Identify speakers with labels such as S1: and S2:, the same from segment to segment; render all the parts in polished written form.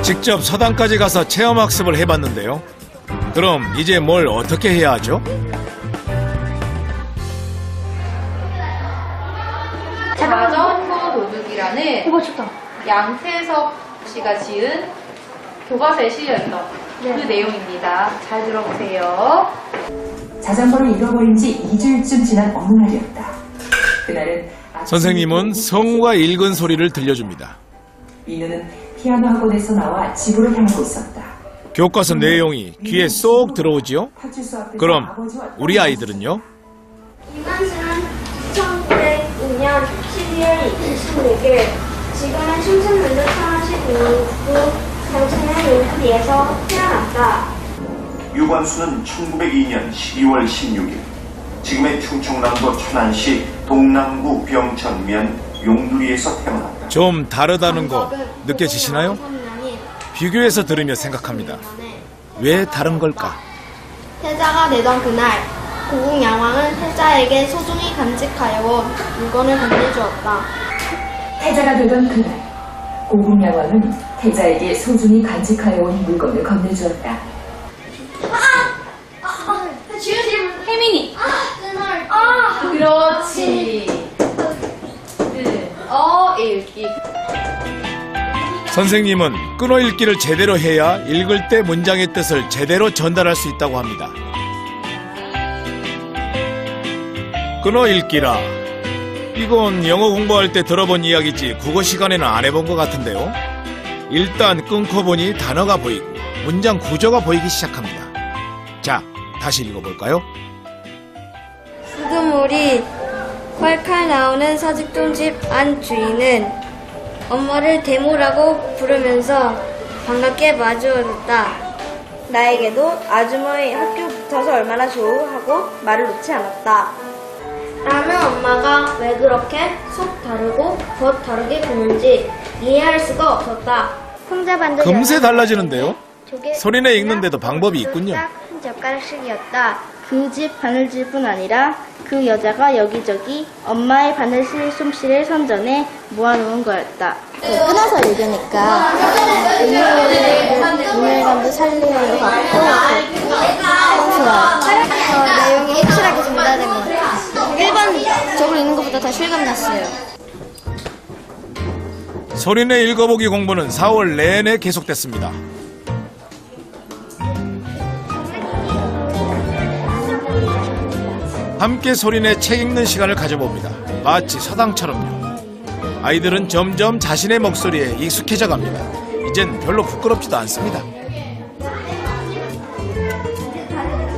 S1: 직접 서당까지 가서 체험학습을 해봤는데요. 그럼 이제 뭘 어떻게 해야 하죠?
S2: 자전거 도둑이라는 양세석 씨가 지은 교과서에 실려있던 그 내용입니다. 잘 들어보세요.
S3: 자전거를 잃어버린 지 2주일쯤 지난 어느 날이었다. 그날은
S1: 선생님은 성우가 읽은 소리를 들려줍니다.
S3: 민우는 피아노 학원에서 나와 집으로 향하고 있었다.
S1: 교과서 내용이 귀에 쏙 들어오지요?
S3: 파출소 앞에서
S1: 그럼
S3: 아버지와
S1: 우리 아이들은요?
S4: 이만수는 1902년 12월 26일 지금은 충청남도 천안시 동구 장천의 용두리에서 태어났다.
S5: 유관수는 1902년 12월 16일 지금의 충청남도 천안시 동남구 병천면 용두리에서 태어났다.
S1: 좀 다르다는 거 느껴지시나요? 비교해서 들으며 생각합니다. 왜 다른 걸까?
S4: 태자가 되던 그날 고국 양왕은 태자에게 소중히 간직하여온 물건을 건네주었다.
S3: 태자가 되던 그날 고국양왕은 태자에게 소중히 간직하여온 물건을 건네주었다.
S2: 혜민이. 그렇지. 읽기.
S1: 선생님은 끊어읽기를 제대로 해야 읽을 때 문장의 뜻을 제대로 전달할 수 있다고 합니다. 끊어읽기라. 이건 영어 공부할 때 들어본 이야기지 국어 시간에는 안 해본 것 같은데요. 일단 끊고 보니 단어가 보이고 문장 구조가 보이기 시작합니다. 자, 다시 읽어볼까요?
S4: 수금우리 콸콸 나오는 사직동집 안 주인은 엄마를 대모라고 부르면서 반갑게 마주었다. 나에게도 아주머니 학교 붙어서 얼마나 좋우 하고 말을 놓지 않았다. 나는 엄마가 왜 그렇게 속 다르고 겉 다르게 구는지 이해할 수가 없었다.
S1: 금세 달라지는데요. 소리내 읽는데도 방법이 있군요.
S4: 한 젓가락씩이었다. 그 집 바늘질뿐 아니라 그 여자가 여기저기 엄마의 바늘실 솜씨를 선전해 모아놓은 거였다. 끊어서 읽으니까 은밀감도 살리는 것 같고 좋아요. 내용이 확실하게 전달된 것 같아요. 일반적으로 읽는 것보다 더 실감 났어요.
S1: 소리내 읽어보기 공부는 4월 내내 계속됐습니다. 함께 소리내 책 읽는 시간을 가져봅니다. 마치 서당처럼요. 아이들은 점점 자신의 목소리에 익숙해져 갑니다. 이젠 별로 부끄럽지도 않습니다.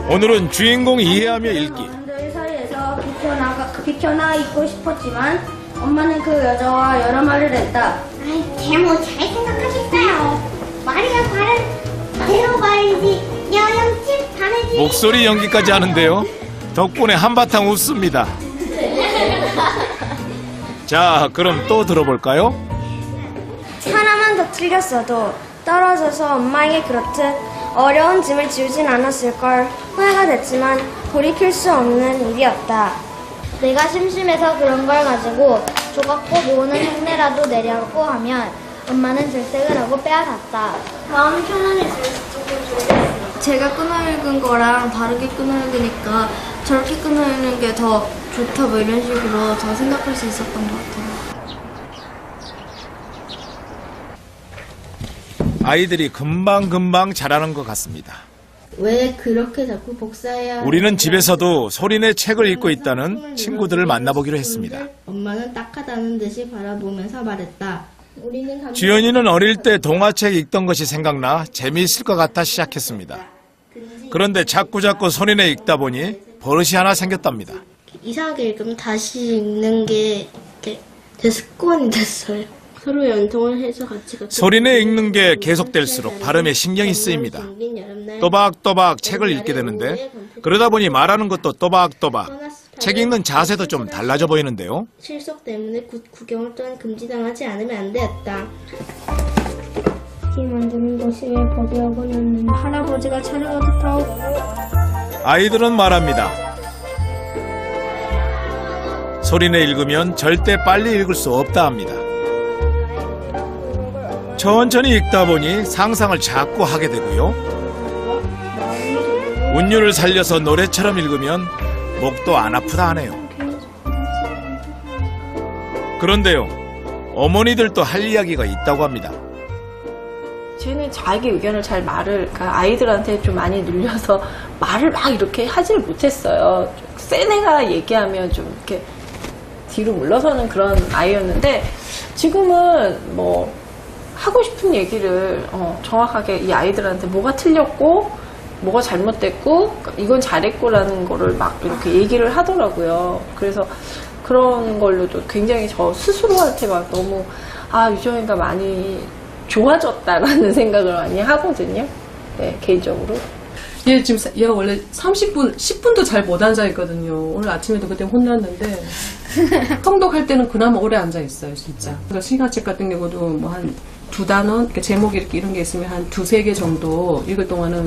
S1: 오늘은 주인공 이해하며 읽기.
S4: 사람들 사이에서 비켜나 있고 싶었지만 엄마는 그 여자와 여러 말을 했다.
S6: 아이, 제모 잘 생각하셨어요. 말이야, 발은 대로 말이지. 영영집 바르지.
S1: 목소리 연기까지 하는데요. 덕분에 한바탕 웃습니다. 자, 그럼 또 들어볼까요?
S4: 하나만 더 틀렸어도 떨어져서 엄마에게 그렇듯 어려운 짐을 지우진 않았을걸. 후회가 됐지만 돌이킬 수 없는 일이었다. 내가 심심해서 그런 걸 가지고 조각고 모으는 흉내라도 내려고 하면 엄마는 질색을 하고 빼앗았다. 마음이 편안해질지도 좋겠어. 제가 끊어읽은 거랑 다르게 끊어읽으니까 저렇게 끊어읽는 게 더 좋다 뭐 이런 식으로 더 생각할 수 있었던 것 같아요.
S1: 아이들이 금방금방 자라는 것 같습니다.
S4: 왜 그렇게 자꾸 복사해야
S1: 우리는 집에서도 소리내 책을 읽고 있다는 친구들을 만나보기로 했습니다.
S4: 엄마는 딱하다는 듯이 바라보면서 말했다.
S1: 주연이는 어릴 때 동화책 읽던 것이 생각나 재미있을 것 같아 시작했습니다. 그런데 자꾸자꾸 소리내 읽다 보니 버릇이 하나 생겼답니다.
S4: 이상하게 읽으면 다시 읽는 게 제 습관이 됐어요. 서로 연통을 해서 같이
S1: 소리내 읽는 게 계속될수록 발음에 신경이 쓰입니다. 또박또박 책을 읽게 되는데 그러다 보니 말하는 것도 또박또박, 책 읽는 자세도 좀 달라져 보이는데요.
S4: 실속 때문에 구경을 또한 금지당하지 않으면 안 되었다. 이 만드는 것이 왜 버디하고 났는데 할아버지가 차려가도 타오.
S1: 아이들은 말합니다. 소리내 읽으면 절대 빨리 읽을 수 없다 합니다. 천천히 읽다 보니 상상을 자꾸 하게 되고요. 운율을 살려서 노래처럼 읽으면 목도 안 아프다 하네요. 그런데요, 어머니들도 할 이야기가 있다고 합니다.
S7: 쟤는 자기 의견을 잘 그러니까 아이들한테 좀 많이 눌려서 말을 막 이렇게 하지를 못했어요. 센 애가 얘기하면 좀 이렇게 뒤로 물러서는 그런 아이였는데, 지금은 뭐 하고 싶은 얘기를 정확하게 이 아이들한테 뭐가 틀렸고 뭐가 잘못됐고 이건 잘했고라는 거를 막 이렇게 얘기를 하더라고요. 그래서 그런 걸로도 굉장히 저 스스로한테 막 너무 유정이가 많이 좋아졌다라는 생각을 많이 하거든요. 네, 개인적으로.
S8: 얘가 원래 10분도 잘 못 앉아 있거든요. 오늘 아침에도 그때 혼났는데 성독할 때는 그나마 오래 앉아 있어요, 진짜. 그러니까 시가책 같은 경우도 뭐 한 2단원, 그러니까 제목이 이렇게 이런 게 있으면 한 2-3개 정도 읽을 동안은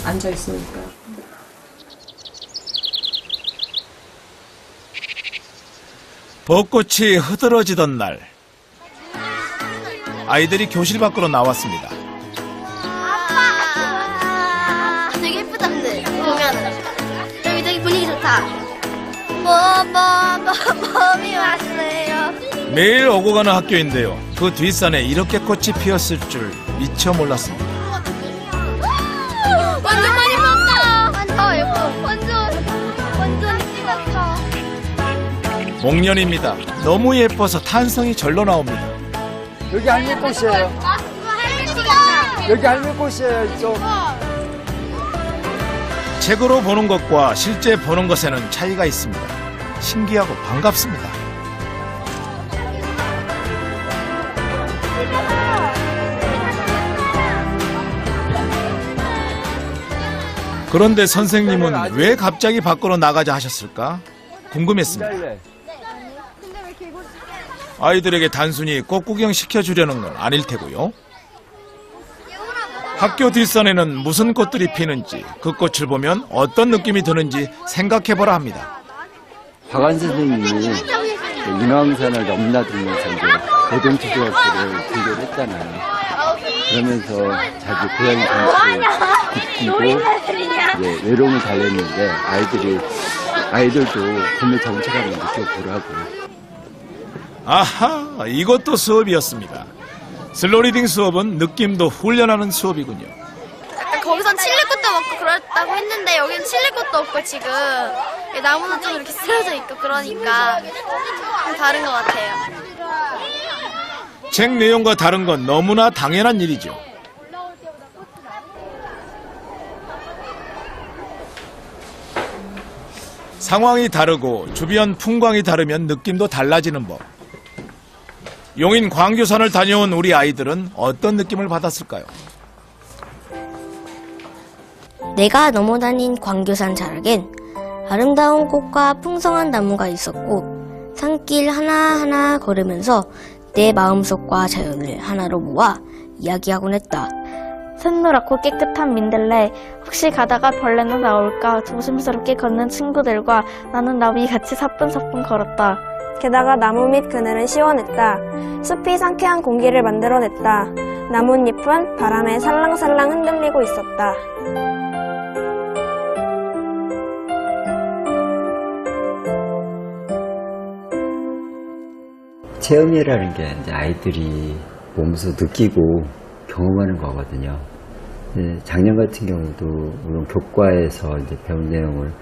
S8: 앉아 있으니까.
S1: 벚꽃이 흐드러지던 날, 아이들이 교실 밖으로 나왔습니다.
S6: 되게 예쁘던데 보면은 여기 되게 분위기 좋다. 봄이 왔어요.
S1: 매일 오고 가는 학교인데요. 그 뒷산에 이렇게 꽃이 피었을 줄 미처 몰랐습니다.
S6: 완전 많이 봤다. 예뻐. 완전 찍었어.
S1: 목련입니다. 너무 예뻐서 탄성이 절로 나옵니다.
S9: 여기 할매꽃이에요. 여기 할매꽃이에요, 이쪽.
S1: 책으로 보는 것과 실제 보는 것에는 차이가 있습니다. 신기하고 반갑습니다. 그런데 선생님은 왜 갑자기 밖으로 나가자 하셨을까? 궁금했습니다. 아이들에게 단순히 꽃 구경 시켜주려는 건 아닐 테고요. 학교 뒷산에는 무슨 꽃들이 피는지, 그 꽃을 보면 어떤 느낌이 드는지 생각해보라 합니다.
S9: 박완 선생님이 인왕산을 넘나들면서 이제 고등초등학교를 등교를 했잖아요. 그러면서 자기 고향 정치를 느끼고 외로움을 달랬는데 아이들도 봄의 정체감을 느껴보라고.
S1: 아하, 이것도 수업이었습니다. 슬로리딩 수업은 느낌도 훈련하는 수업이군요.
S6: 거기선 칠리꽃도 먹고 그랬다고 했는데 여기는 칠리꽃도 없고 지금 나무는 좀 이렇게 쓰러져 있고 그러니까 좀 다른 것 같아요.
S1: 책 내용과 다른 건 너무나 당연한 일이죠. 상황이 다르고 주변 풍광이 다르면 느낌도 달라지는 법. 용인 광교산을 다녀온 우리 아이들은 어떤 느낌을 받았을까요?
S4: 내가 넘어다닌 광교산 자락엔 아름다운 꽃과 풍성한 나무가 있었고 산길 하나하나 걸으면서 내 마음속과 자연을 하나로 모아 이야기하곤 했다.
S10: 샛노랗고 깨끗한 민들레, 혹시 가다가 벌레나 나올까 조심스럽게 걷는 친구들과 나는 나비 같이 사뿐사뿐 걸었다.
S4: 게다가 나무 밑 그늘은 시원했다. 숲이 상쾌한 공기를 만들어냈다. 나뭇잎은 바람에 살랑살랑 흔들리고 있었다.
S11: 체험이라는 게 이제 아이들이 몸소 느끼고 경험하는 거거든요. 작년 같은 경우도 물론 교과에서 이제 배운 내용을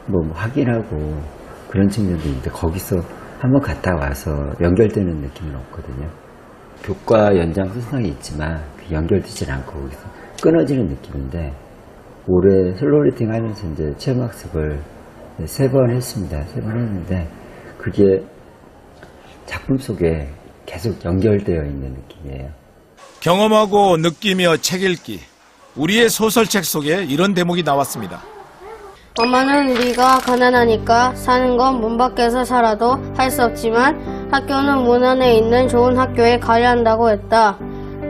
S11: 뭐 확인하고 그런 측면도 있는데 거기서 한번 갔다 와서 연결되는 느낌은 없거든요. 교과 연장선상이 있지만 연결되질 않고 거기서 끊어지는 느낌인데 올해 슬로리딩 하면서 이제 체험학습을 3번 했습니다. 3번 했는데 그게 작품 속에 계속 연결되어 있는 느낌이에요.
S1: 경험하고 느끼며 책 읽기. 우리의 소설책 속에 이런 대목이 나왔습니다.
S12: 엄마는 네가 가난하니까 사는 건 문 밖에서 살아도 할 수 없지만 학교는 문 안에 있는 좋은 학교에 가야 한다고 했다.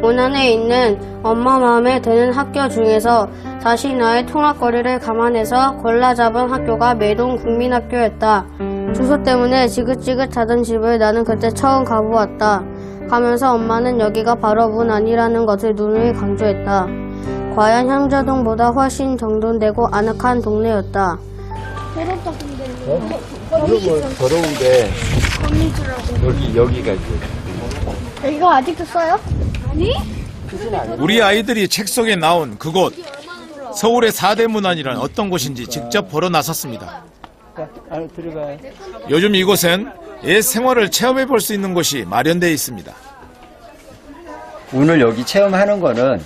S12: 문 안에 있는 엄마 마음에 드는 학교 중에서 다시 나의 통학거리를 감안해서 골라 잡은 학교가 매동 국민학교였다. 주소 때문에 지긋지긋하던 집을 나는 그때 처음 가보았다. 가면서 엄마는 여기가 바로 문 안이라는 것을 누누이 강조했다. 과연 향자동보다 훨씬 정돈되고 아늑한 동네였다.
S11: 이거 뭐 더러운데 여기가 있어.
S4: 이거 아직도 써요? 아니?
S1: 우리 아이들이 책 속에 나온 그곳, 서울의 4대 문안이란 어떤 곳인지 직접 보러 나섰습니다.
S11: 안에 들어가요.
S1: 요즘 이곳엔 옛 생활을 체험해 볼 수 있는 곳이 마련되어 있습니다.
S11: 오늘 여기 체험하는 거는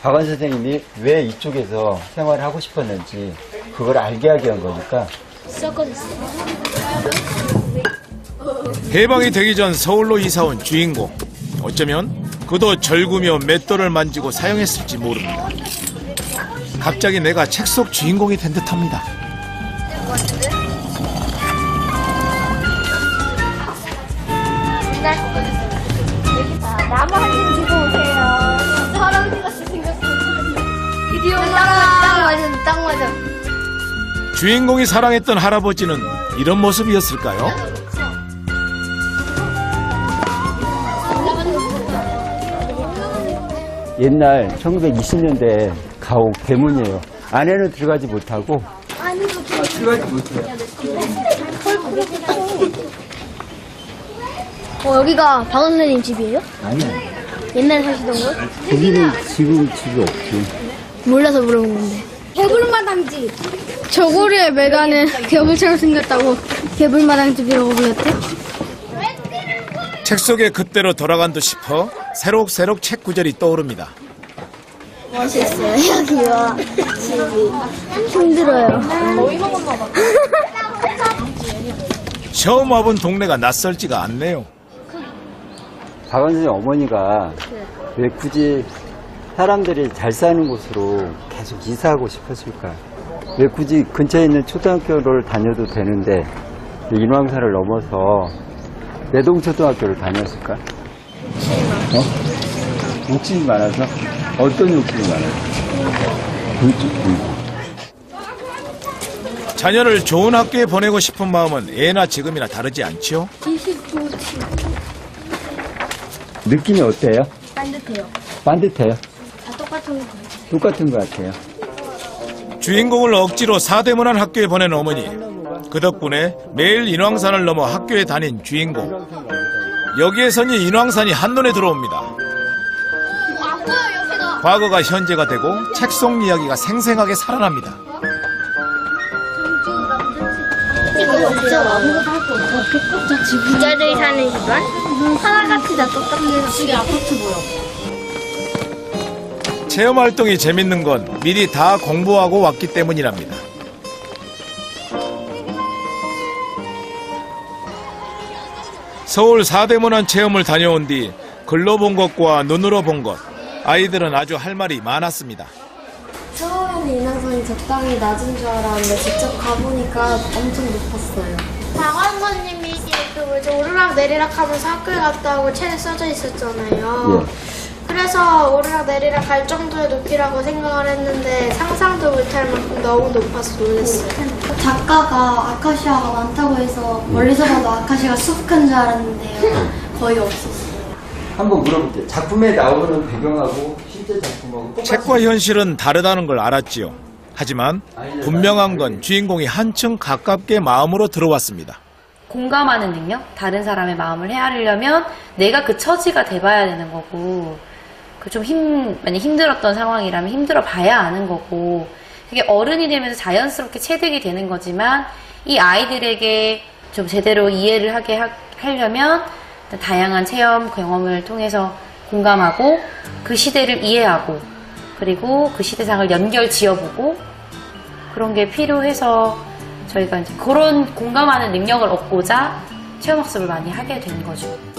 S11: 박원 선생님이 왜 이쪽에서 생활을 하고 싶었는지 그걸 알게 하기 위한 거니까.
S1: 해방이 되기 전 서울로 이사온 주인공. 어쩌면 그도 절구며 맷돌을 만지고 사용했을지 모릅니다. 갑자기 내가 책 속 주인공이 된 듯합니다.
S4: 나무 한 개 들고 오세요. 할아버지같이 생겼어.
S12: 딱 맞아.
S1: 주인공이 사랑했던 할아버지는 이런 모습이었을까요?
S11: 옛날 1920년대 가옥 대문이에요. 안에는 들어가지 못하고. 들어가지 못해요.
S4: 여기가 박원 선생님 집이에요?
S11: 아니야.
S4: 옛날에 사시던 곳?
S11: 거기는 지금 집이 없지.
S4: 몰라서 물어본 건데. 개불마당집.
S12: 저고리에 매다는 개불처럼 생겼다고 개불마당집이라고 불렀대?
S1: 책 속에 그때로 돌아간 듯 싶어 새록새록 책 구절이 떠오릅니다.
S4: 멋있어요. 여기와 집이. 힘들어요.
S1: 처음 와본 동네가 낯설지가 않네요.
S11: 박원 선생님 어머니가 왜 굳이 사람들이 잘 사는 곳으로 계속 이사하고 싶었을까? 왜 굳이 근처에 있는 초등학교를 다녀도 되는데 인왕산을 넘어서 내동초등학교를 다녔을까? 욕심이 많아서? 어떤 욕심이 많아서?
S1: 자녀를 좋은 학교에 보내고 싶은 마음은 예나 지금이나 다르지 않지요?
S11: 느낌이 어때요?
S4: 반듯해요.
S11: 반듯해요?
S4: 다 똑같은 거.
S11: 똑같은 것 같아요.
S1: 주인공을 억지로 4대 문안 학교에 보낸 어머니. 그 덕분에 매일 인왕산을 넘어 학교에 다닌 주인공. 여기에서니 인왕산이 한눈에 들어옵니다. 과거가 현재가 되고 책 속 이야기가 생생하게 살아납니다.
S4: 부자들이 사는 집안? 하나같이 다 똑같은 집이 아파트 보여.
S1: 체험 활동이 재밌는 건 미리 다 공부하고 왔기 때문이랍니다. 서울 4대 문안 체험을 다녀온 뒤 글로 본 것과 눈으로 본 것, 아이들은 아주 할 말이 많았습니다.
S4: 처음에는 인왕산이 적당히 낮은 줄 알았는데 직접 가보니까 엄청 높았어요.
S13: 박원 선생님이 그 오르락 내리락 하면서 학교에 갔다고 책에 써져 있었잖아요. 그래서 오르락 내리락 갈 정도의 높이라고 생각을 했는데 상상도 못할 만큼 너무 높아서 놀랐어요.
S4: 작가가 아카시아가 많다고 해서 멀리서 봐도 아카시아가 수북한 줄 알았는데요. 거의 없었어요.
S11: 한번 물어볼게요. 작품에 나오는 배경하고 실제 작품하고
S1: 책과 현실은 다르다는 걸 알았지요. 하지만 분명한 건 주인공이 한층 가깝게 마음으로 들어왔습니다.
S14: 공감하는 능력? 다른 사람의 마음을 헤아리려면 내가 그 처지가 돼봐야 되는 거고, 그 좀 많이 힘들었던 상황이라면 힘들어 봐야 아는 거고, 그게 어른이 되면서 자연스럽게 체득이 되는 거지만, 이 아이들에게 좀 제대로 이해를 하게 하려면 다양한 체험, 경험을 통해서 공감하고, 그 시대를 이해하고, 그리고 그 시대상을 연결 지어보고, 그런 게 필요해서 저희가 이제 그런 공감하는 능력을 얻고자 체험학습을 많이 하게 된 거죠.